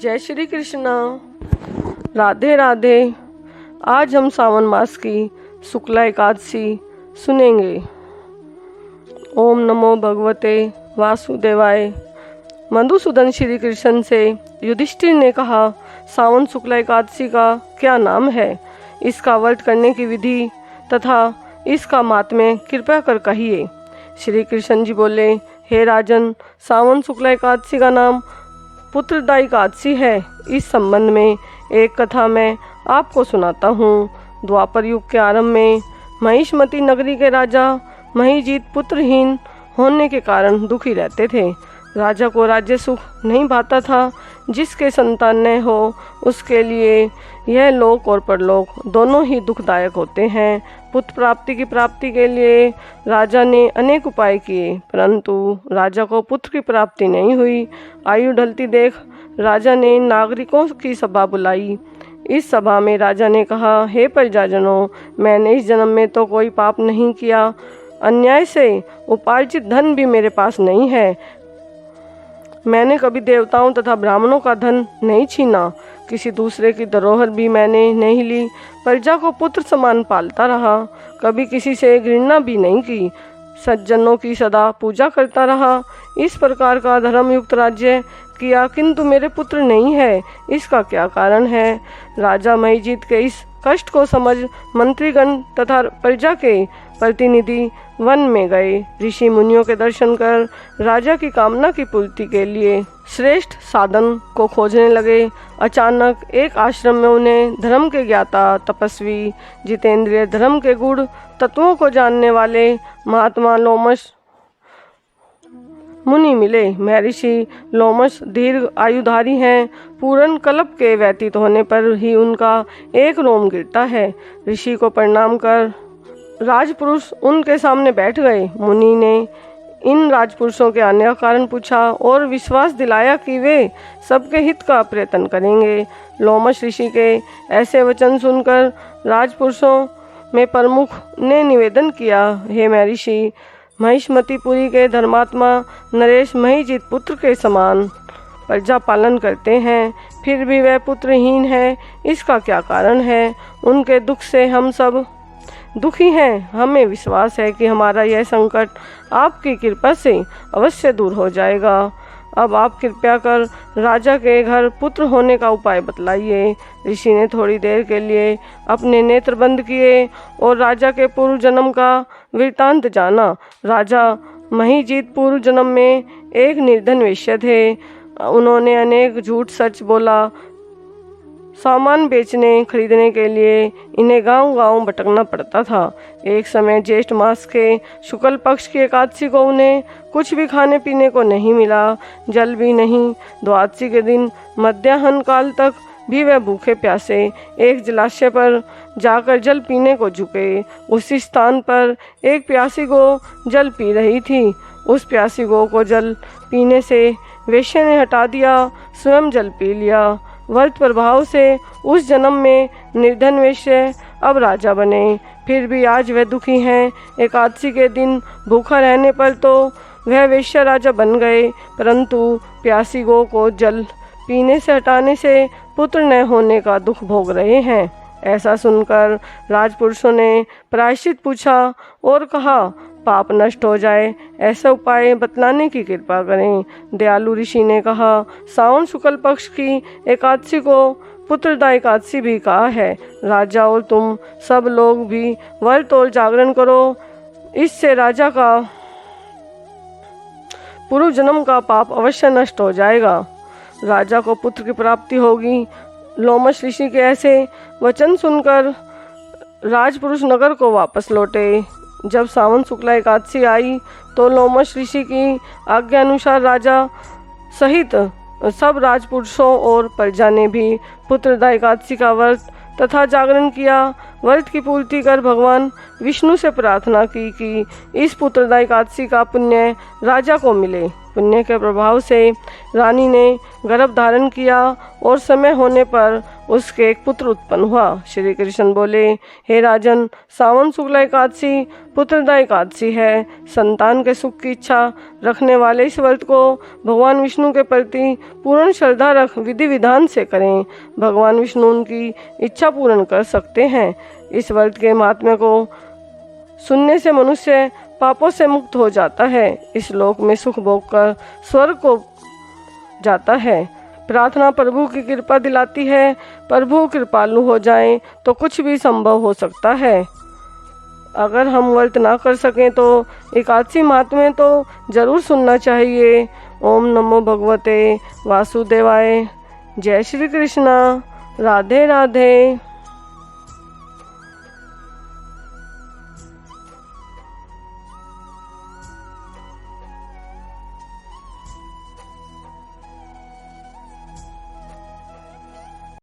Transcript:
जय श्री कृष्णा। राधे राधे। आज हम सावन मास की शुक्ला एकादशी सुनेंगे। ओम नमो भगवते वासुदेवाय। मधुसूदन श्री कृष्ण से युधिष्ठिर ने कहा, सावन शुक्ला एकादशी का क्या नाम है, इसका व्रत करने की विधि तथा इसका माहात्म्य कृपया कर कहिए। श्री कृष्ण जी बोले, हे राजन, सावन शुक्ला एकादशी का नाम पुत्रदायी एकादशी है। इस संबंध में एक कथा मैं आपको सुनाता हूँ। द्वापर युग के आरंभ में महिष्मती नगरी के राजा महिजीत पुत्रहीन होने के कारण दुखी रहते थे। राजा को राज्य सुख नहीं भाता था। जिसके संतान न हो उसके लिए यह लोक और परलोक दोनों ही दुखदायक होते हैं। पुत्र प्राप्ति के लिए राजा ने अनेक उपाय किए, परंतु राजा को पुत्र की प्राप्ति नहीं हुई। आयु ढलती देख राजा ने नागरिकों की सभा बुलाई। इस सभा में राजा ने कहा, हे प्रजाजनों, मैंने इस जन्म में तो कोई पाप नहीं किया। अन्याय से उपार्जित धन भी मेरे पास नहीं है। मैंने कभी देवताओं तथा ब्राह्मणों का धन नहीं छीना। किसी दूसरे की धरोहर भी मैंने नहीं ली। प्रजा को पुत्र समान पालता रहा। कभी किसी से घृणा भी नहीं की। सज्जनों की सदा पूजा करता रहा। इस प्रकार का धर्मयुक्त राज्य किया, किंतु मेरे पुत्र नहीं है। इसका क्या कारण है? राजा महिजीत के इस कष्ट को समझ मंत्रीगण तथा प्रजा के प्रतिनिधि वन में गए। ऋषि मुनियों के दर्शन कर राजा की कामना की पूर्ति के लिए श्रेष्ठ साधन को खोजने लगे। अचानक एक आश्रम में उन्हें धर्म के ज्ञाता, तपस्वी, जितेंद्रिय, धर्म के गुण तत्वों को जानने वाले महात्मा लोमश मुनि मिले। महर्षि लोमश दीर्घ आयुधारी हैं। पूर्ण कल्प के व्यतीत होने पर ही उनका एक रोम गिरता है। ऋषि को प्रणाम कर राजपुरुष उनके सामने बैठ गए। मुनि ने इन राजपुरुषों के आने का कारण पूछा और विश्वास दिलाया कि वे सबके हित का प्रयत्न करेंगे। लोमश ऋषि के ऐसे वचन सुनकर राजपुरुषों में प्रमुख ने निवेदन किया, हे महर्षि, महिष्मतीपुरी के धर्मात्मा नरेश महिजीत पुत्र के समान प्रजा पालन करते हैं, फिर भी वह पुत्रहीन है। इसका क्या कारण है? उनके दुख से हम सब दुखी हैं। हमें विश्वास है कि हमारा यह संकट आपकी कृपा से अवश्य दूर हो जाएगा। अब आप कृपया कर राजा के घर पुत्र होने का उपाय बतलाइए। ऋषि ने थोड़ी देर के लिए अपने नेत्र बंद किए और राजा के पूर्व जन्म का वृत्तांत जाना। राजा महिजीत पूर्व जन्म में एक निर्धन वेश्या थे। उन्होंने अनेक झूठ सच बोला। सामान बेचने खरीदने के लिए इन्हें गांव-गांव भटकना पड़ता था। एक समय ज्येष्ठ मास के शुक्ल पक्ष की एकादशी को उन्हें कुछ भी खाने पीने को नहीं मिला, जल भी नहीं। द्वादशी के दिन मध्याह्न काल तक भी वह भूखे प्यासे एक जलाशय पर जाकर जल पीने को झुके। उसी स्थान पर एक प्यासी गौ जल पी रही थी। उस प्यासी गौ को जल पीने से वेश्या ने हटा दिया, स्वयं जल पी लिया। व्रत प्रभाव से उस जन्म में निर्धन वेश्या अब राजा बने, फिर भी आज वह दुखी हैं। एकादशी के दिन भूखा रहने पर तो वह वेश्या राजा बन गए, परंतु प्यासी गौ को जल पीने से हटाने से पुत्र न होने का दुख भोग रहे हैं। ऐसा सुनकर राजपुरुषों ने प्रायश्चित पूछा और कहा, पाप नष्ट हो जाए ऐसा उपाय बतलाने की कृपा करें। दयालु ऋषि ने कहा, सावन शुक्ल पक्ष की एकादशी को पुत्रदायी एकादशी भी कहा है। राजा और तुम सब लोग भी व्रत और जागरण करो। इससे राजा का पूर्व जन्म का पाप अवश्य नष्ट हो जाएगा। राजा को पुत्र की प्राप्ति होगी। लोमश ऋषि के ऐसे वचन सुनकर राजपुरुष नगर को वापस लौटे। जब सावन शुक्ला एकादशी आई तो लोमश ऋषि की आज्ञा अनुसार राजा सहित सब राजपुरुषों और प्रजा ने भी पुत्रदायी एकादशी का व्रत तथा जागरण किया। व्रत की पूर्ति कर भगवान विष्णु से प्रार्थना की कि इस पुत्रदायी एकादशी का पुण्य राजा को मिले। पुण्य के प्रभाव से रानी ने गर्भ धारण किया और समय होने पर उसके एक पुत्र उत्पन्न हुआ। श्री कृष्ण बोले, हे राजन, सावन शुक्ल एकादशी पुत्रदा एकादशी है। संतान के सुख की इच्छा रखने वाले इस व्रत को भगवान विष्णु के प्रति पूर्ण श्रद्धा रख विधि विधान से करें। भगवान विष्णु उनकी इच्छा पूर्ण कर सकते हैं। इस व्रत के महात्म्य को सुनने से मनुष्य पापों से मुक्त हो जाता है, इस लोक में सुख भोग कर स्वर्ग को जाता है। प्रार्थना प्रभु की कृपा दिलाती है। प्रभु कृपालु हो जाएं तो कुछ भी संभव हो सकता है। अगर हम व्रत ना कर सकें तो एकादशी महात्म्य तो जरूर सुनना चाहिए। ओम नमो भगवते वासुदेवाय। जय श्री कृष्णा। राधे राधे।